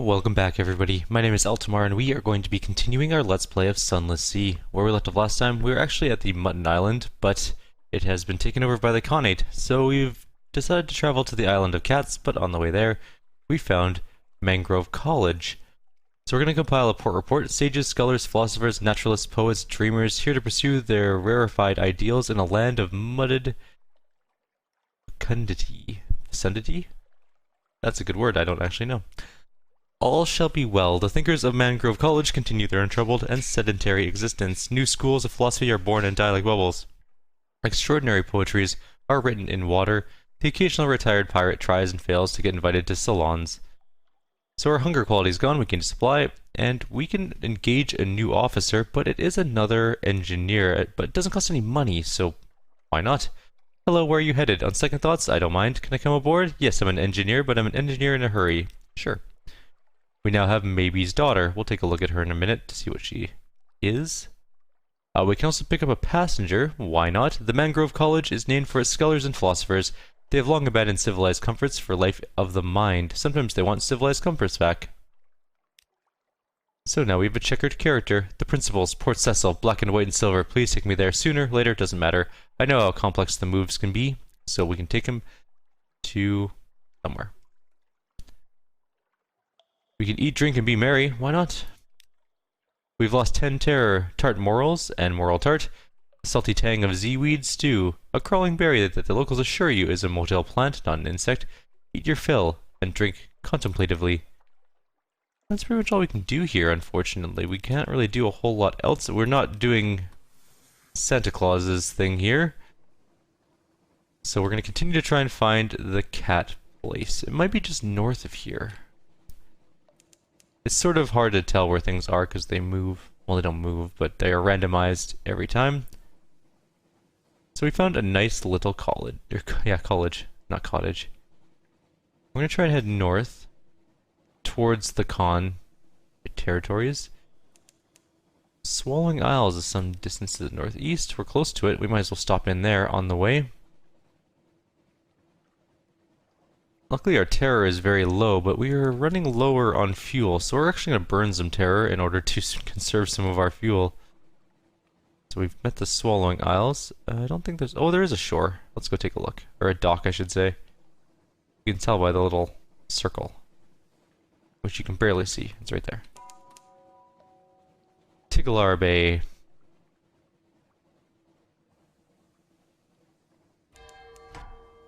Welcome back everybody, my name is Eltimar and we are going to be continuing our Let's Play of Sunless Sea. Where we left off last time, we were actually at the Mutton Island, but it has been taken over by the Khanate, so we've decided to travel to the Island of Cats, but on the way there, we found Mangrove College. So we're going to compile a port report, sages, scholars, philosophers, naturalists, poets, dreamers, here to pursue their rarefied ideals in a land of mudded fecundity. Fecundity? That's a good word, I don't actually know. All shall be well. The thinkers of Mangrove College continue their untroubled and sedentary existence. New schools of philosophy are born and die like bubbles. Extraordinary poetries are written in water. The occasional retired pirate tries and fails to get invited to salons. So our hunger quality is gone, we can supply, and we can engage a new officer, but it is another engineer, but it doesn't cost any money, so why not? Hello, where are you headed? On second thoughts, I don't mind. Can I come aboard? Yes, I'm an engineer, but I'm an engineer in a hurry. Sure. We now have Maybe's daughter. We'll take a look at her in a minute to see what she is. We can also pick up a passenger. Why not? The Mangrove College is named for its scholars and philosophers. They have long abandoned civilized comforts for life of the mind. Sometimes they want civilized comforts back. So now we have a checkered character. The principals, Port Cecil, black and white and silver. Please take me there sooner, later, doesn't matter. I know how complex the moves can be, so we can take him to somewhere. We can eat, drink, and be merry. Why not? We've lost 10 terror, tart morals, and moral tart. A salty tang of Z-weed stew. A crawling berry that the locals assure you is a motel plant, not an insect. Eat your fill, and drink contemplatively. That's pretty much all we can do here, unfortunately. We can't really do a whole lot else. We're not doing Santa Claus's thing here. So we're going to continue to try and find the cat place. It might be just north of here. It's sort of hard to tell where things are because they move. Well, they don't move, but they are randomized every time. So we found a nice little college. Yeah, college, not cottage. We're going to try and head north towards the Khan territories. Swallowing Isles is some distance to the northeast. We're close to it. We might as well stop in there on the way. Luckily our terror is very low, but we are running lower on fuel, so we're actually going to burn some terror in order to conserve some of our fuel. So we've met the Swallowing Isles. I don't think there's... Oh, there is a shore. Let's go take a look. Or a dock, I should say. You can tell by the little circle, which you can barely see. It's right there. Tigalar Bay.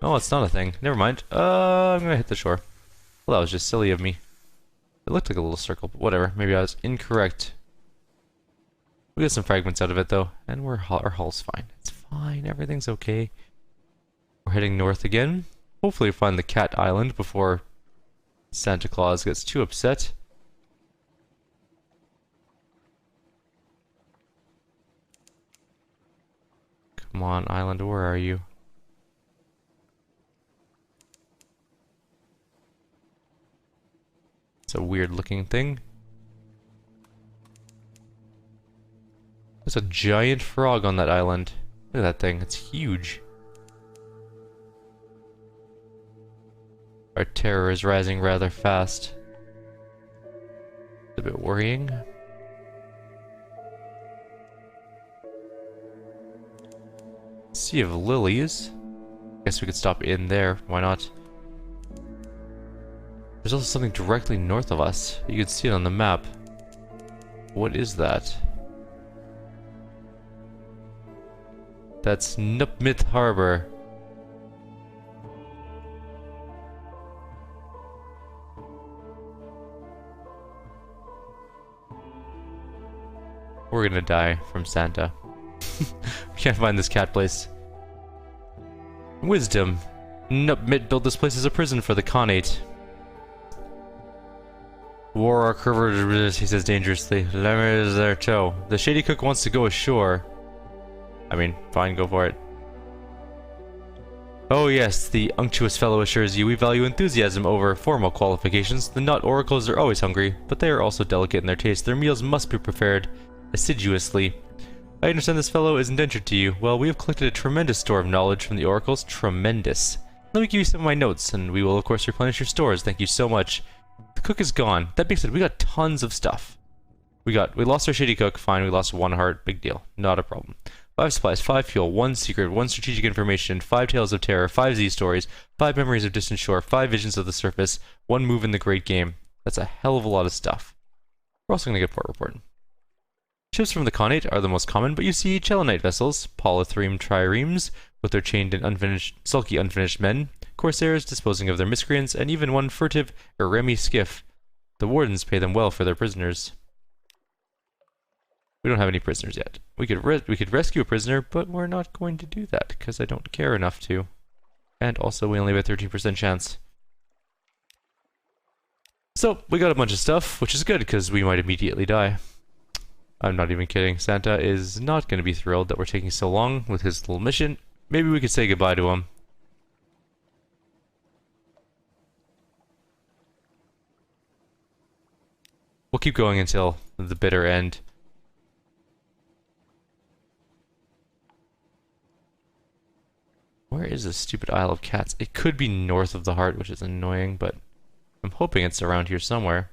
Oh, it's not a thing. Never mind. I'm gonna hit the shore. Well, that was just silly of me. It looked like a little circle, but whatever. Maybe I was incorrect. We got some fragments out of it, though, and our hull's fine. It's fine. Everything's okay. We're heading north again. Hopefully find the Cat Island before Santa Claus gets too upset. Come on, island, where are you? It's a weird looking thing. There's a giant frog on that island. Look at that thing, it's huge. Our terror is rising rather fast. It's a bit worrying. Sea of Lilies. Guess we could stop in there, why not? There's also something directly north of us. You can see it on the map. What is that? That's Nupmith Harbor. We're gonna die from Santa. We can't find this cat place. Wisdom. Nupmith built this place as a prison for the Khanate. Warrock River, he says dangerously. Lemmer is their toe. The shady cook wants to go ashore. I mean, fine, go for it. Oh yes, the unctuous fellow assures you we value enthusiasm over formal qualifications. The nut oracles are always hungry, but they are also delicate in their taste. Their meals must be prepared assiduously. I understand this fellow is indentured to you. Well, we have collected a tremendous store of knowledge from the oracles. Tremendous. Let me give you some of my notes, and we will of course replenish your stores. Thank you so much. The cook is gone. That being said, we got tons of stuff. We lost our shady cook, fine, we lost 1 heart, big deal, not a problem. 5 supplies, 5 fuel, 1 secret, 1 strategic information, 5 tales of terror, 5 Z stories, 5 memories of distant shore, 5 visions of the surface, 1 move in the great game. That's a hell of a lot of stuff. We're also gonna get port report. Ships from the Khanate are the most common, but you see Chelonite vessels, polythreme triremes, with their chained and sulky unfinished men, corsairs disposing of their miscreants, and even 1 furtive Eremi skiff. The wardens pay them well for their prisoners. We don't have any prisoners yet. We could rescue a prisoner, but we're not going to do that, because I don't care enough to. And also, we only have a 13% chance. So, we got a bunch of stuff, which is good, because we might immediately die. I'm not even kidding. Santa is not going to be thrilled that we're taking so long with his little mission. Maybe we could say goodbye to him. We'll keep going until the bitter end. Where is this stupid Isle of Cats? It could be north of the heart, which is annoying, but I'm hoping it's around here somewhere.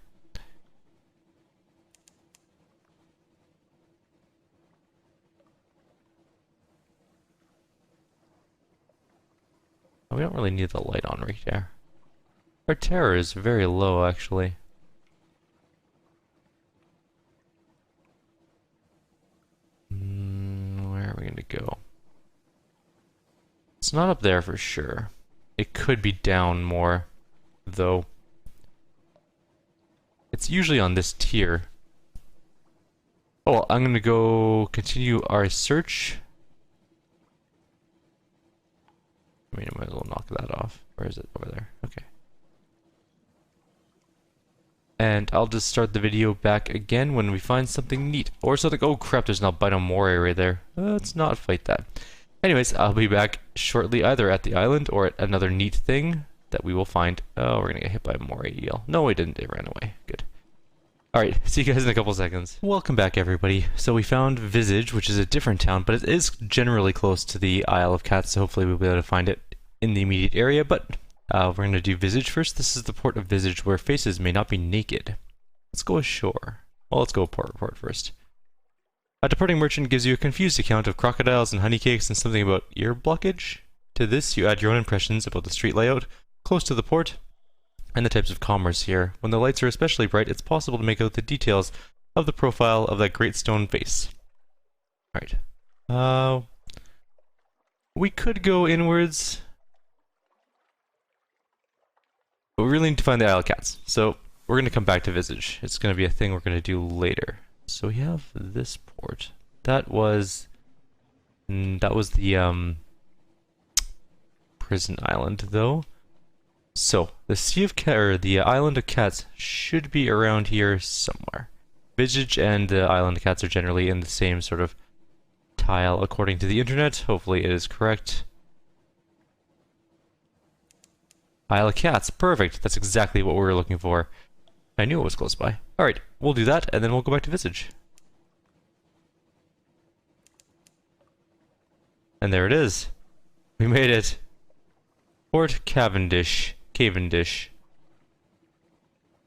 Oh, we don't really need the light on right there. Our terror is very low, actually. Where are we going to go? It's not up there for sure. It could be down more, though. It's usually on this tier. Oh, well, I'm gonna go continue our search. I mean, I might as well knock that off. Where is it? Over there. Okay. And I'll just start the video back again when we find something neat. Or something. Oh crap, there's an albino moray right there. Let's not fight that. Anyways, I'll be back shortly either at the island or at another neat thing that we will find. Oh, we're gonna get hit by a moray eel. No, we didn't. It ran away. Good. Alright, see you guys in a couple seconds. Welcome back, everybody. So we found Visage, which is a different town, but it is generally close to the Isle of Cats, so hopefully we'll be able to find it in the immediate area, but we're going to do Visage first. This is the port of Visage, where faces may not be naked. Let's go ashore. Well, let's go port report first. A departing merchant gives you a confused account of crocodiles and honeycakes and something about ear blockage. To this, you add your own impressions about the street layout, close to the port, and the types of commerce here. When the lights are especially bright, it's possible to make out the details of the profile of that great stone face. Alright. We could go inwards, but we really need to find the Isle of Cats. So, we're going to come back to Visage. It's going to be a thing we're going to do later. So we have this port. That was the prison island, though. So the the Island of Cats should be around here somewhere. Visage and the Island of Cats are generally in the same sort of tile, according to the internet. Hopefully it is correct. Isle of Cats, perfect. That's exactly what we were looking for. I knew it was close by. Alright, we'll do that, and then we'll go back to Visage. And there it is. We made it. Port Cavendish. Cavendish.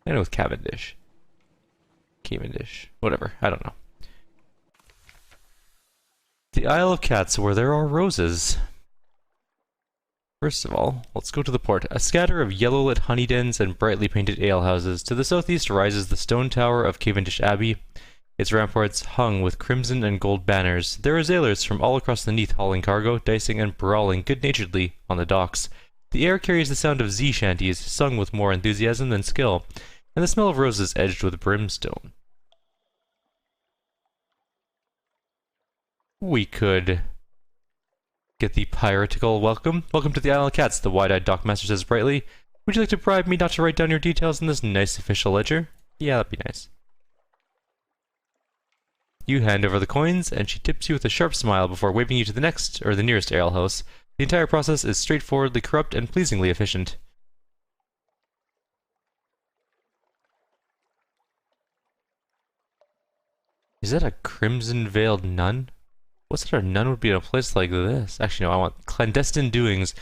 I know it's Cavendish. Cavendish. Whatever, I don't know. The Isle of Cats, where there are roses. First of all, let's go to the port. A scatter of yellow-lit honey dens and brightly painted alehouses. To the southeast rises the stone tower of Cavendish Abbey, its ramparts hung with crimson and gold banners. There are sailors from all across the Neath hauling cargo, dicing and brawling good-naturedly on the docks. The air carries the sound of sea shanties, sung with more enthusiasm than skill, and the smell of roses edged with brimstone. We could get the piratical welcome. Welcome to the Isle of Cats, the wide-eyed dockmaster says brightly. Would you like to bribe me not to write down your details in this nice official ledger? Yeah, that'd be nice. You hand over the coins, and she tips you with a sharp smile before waving you to the next, or the nearest alehouse. The entire process is straightforwardly corrupt and pleasingly efficient. Is that a crimson-veiled nun? What sort of nun would be in a place like this? Actually, no, I want clandestine doings,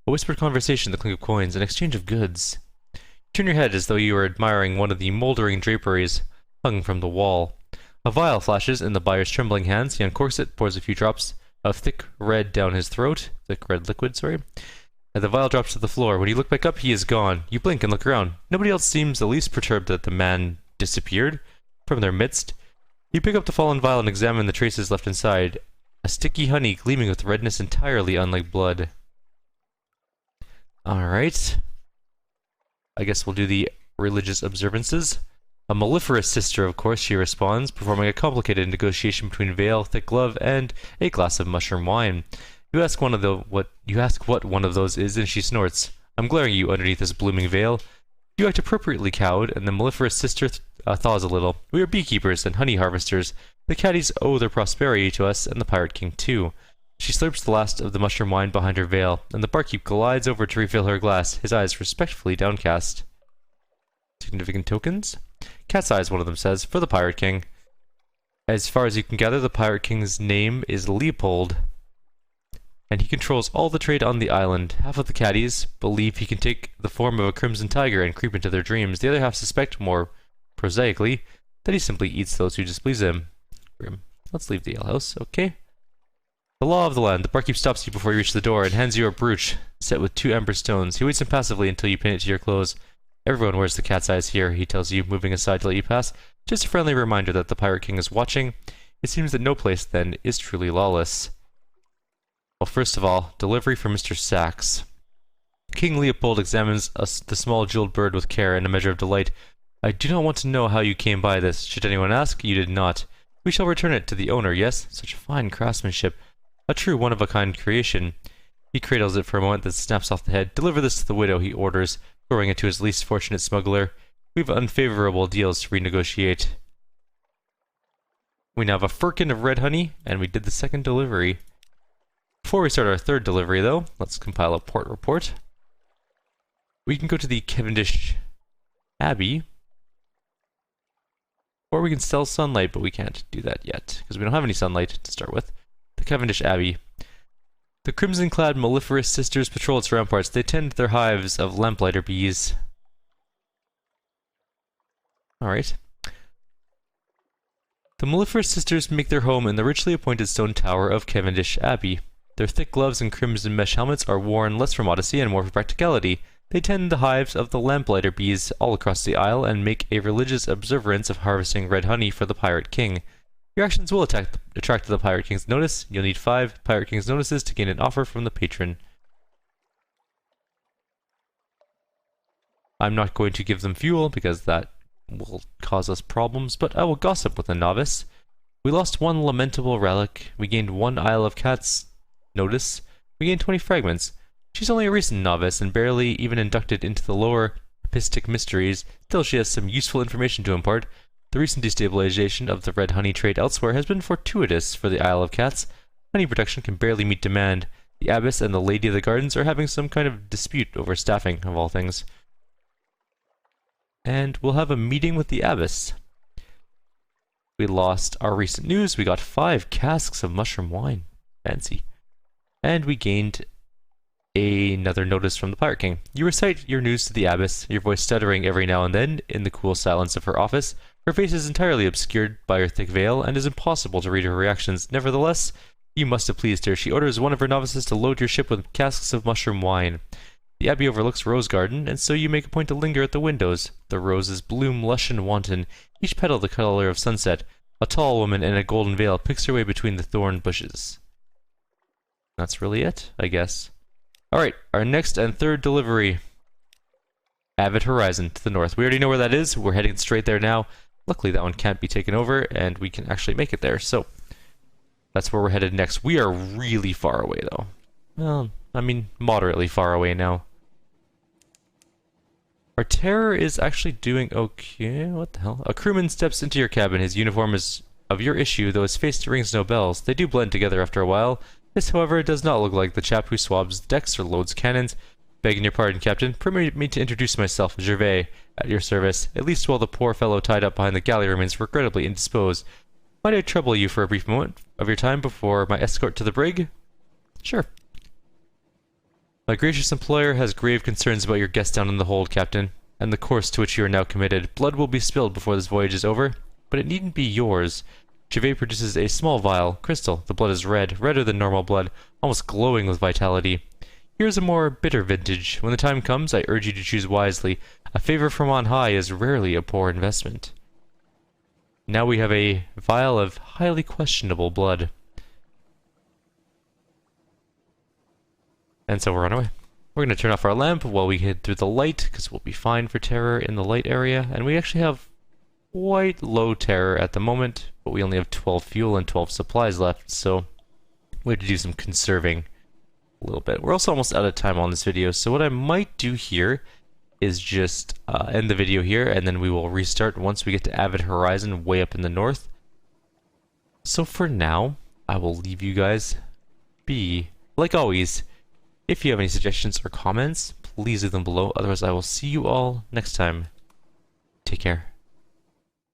a whispered conversation, the clink of coins, an exchange of goods. You Turn your head as though you were admiring one of the moldering draperies hung from the wall. A vial flashes in the buyer's trembling hands. He uncorks it, pours a few drops of thick red down his throat. Thick red liquid, sorry. And the vial drops to the floor. When you look back up, he is gone. You blink and look around. Nobody else seems the least perturbed that the man disappeared from their midst. You pick up the fallen vial and examine the traces left inside. A sticky honey gleaming with redness entirely unlike blood. Alright. I guess we'll do the religious observances. A mellifluous sister, of course, she responds, performing a complicated negotiation between veil, thick glove, and a glass of mushroom wine. You ask what one of those is, and she snorts. I'm glaring at you underneath this blooming veil. You act appropriately cowed, and the mellifluous sister thaws a little. We are beekeepers and honey harvesters. The caddies owe their prosperity to us, and the pirate king too. She slurps the last of the mushroom wine behind her veil, and the barkeep glides over to refill her glass, his eyes respectfully downcast. Significant tokens? Cat's Eye is one of them says, for the Pirate King. As far as you can gather, the Pirate King's name is Leopold, and he controls all the trade on the island. Half of the caddies believe he can take the form of a crimson tiger and creep into their dreams. The other half suspect, more prosaically, that he simply eats those who displease him. Grim. Let's leave the alehouse, okay? The law of the land. The barkeep stops you before you reach the door and hands you a brooch set with 2 amber stones. He waits impassively until you pin it to your clothes. Everyone wears the cat's eyes here, he tells you, moving aside to let you pass. Just a friendly reminder that the Pirate King is watching. It seems that no place, then, is truly lawless. Well, first of all, delivery for Mr. Sachs. King Leopold examines the small jeweled bird with care and a measure of delight. I do not want to know how you came by this. Should anyone ask, you did not. We shall return it to the owner, yes? Such fine craftsmanship. A true one-of-a-kind creation. He cradles it for a moment, then snaps off the head. Deliver this to the widow, he orders, throwing it to his least fortunate smuggler. We've unfavorable deals to renegotiate. We now have a firkin of red honey, and we did the second delivery. Before we start our third delivery, though, let's compile a port report. We can go to the Cavendish Abbey, or we can sell sunlight, but we can't do that yet, because we don't have any sunlight to start with. The Cavendish Abbey. The crimson-clad mellifluous sisters patrol its ramparts. They tend their hives of lamplighter bees. Alright. The mellifluous sisters make their home in the richly appointed stone tower of Cavendish Abbey. Their thick gloves and crimson mesh helmets are worn less for modesty and more for practicality. They tend the hives of the lamplighter bees all across the isle and make a religious observance of harvesting red honey for the Pirate King. Your actions will attract the Pirate King's notice. You'll need 5 Pirate King's notices to gain an offer from the patron. I'm not going to give them fuel because that will cause us problems, but I will gossip with a novice. We lost 1 lamentable relic. We gained 1 Isle of Cats notice. We gained 20 fragments. She's only a recent novice and barely even inducted into the lower epistic mysteries. Still, she has some useful information to impart. The recent destabilization of the red honey trade elsewhere has been fortuitous for the Isle of Cats. Honey production can barely meet demand. The abbess and the lady of the gardens are having some kind of dispute over staffing, of all things. And we'll have a meeting with the abbess. We lost our recent news. We got 5 casks of mushroom wine. Fancy. And we gained another notice from the Pirate King. You recite your news to the abbess, your voice stuttering every now and then in the cool silence of her office. Her face is entirely obscured by her thick veil, and it is impossible to read her reactions. Nevertheless, you must have pleased her. She orders one of her novices to load your ship with casks of mushroom wine. The abbey overlooks Rose Garden, and so you make a point to linger at the windows. The roses bloom lush and wanton, each petal the color of sunset. A tall woman in a golden veil picks her way between the thorn bushes. That's really it, I guess. Alright, our next and third delivery. Avid Horizon to the north. We already know where that is. We're heading straight there now. Luckily, that one can't be taken over, and we can actually make it there. So, that's where we're headed next. We are really far away, though. Well, I mean, moderately far away now. Our terror is actually doing okay. What the hell? A crewman steps into your cabin. His uniform is of your issue, though his face rings no bells. They do blend together after a while. This, however, does not look like the chap who swabs decks or loads cannons. Begging your pardon, Captain. Permit me to introduce myself, Gervais, at your service, at least while the poor fellow tied up behind the galley remains regrettably indisposed. Might I trouble you for a brief moment of your time before my escort to the brig? Sure. My gracious employer has grave concerns about your guest down in the hold, Captain. and the course to which you are now committed. Blood will be spilled before this voyage is over, but it needn't be yours. Gervais produces a small vial, crystal. The blood is red, redder than normal blood, almost glowing with vitality. Here's a more bitter vintage. When the time comes, I urge you to choose wisely. A favor from on high is rarely a poor investment. Now we have a vial of highly questionable blood. And so we're on our way. We're going to turn off our lamp while we head through the light, because we'll be fine for terror in the light area. And we actually have quite low terror at the moment, but we only have 12 fuel and 12 supplies left, so we have to do some conserving a little bit. We're also almost out of time on this video, so what I might do here is just end the video here, and then we will restart once we get to Avid Horizon way up in the north. So for now, I will leave you guys be. Like always, if you have any suggestions or comments, please leave them below. Otherwise, I will see you all next time. Take care.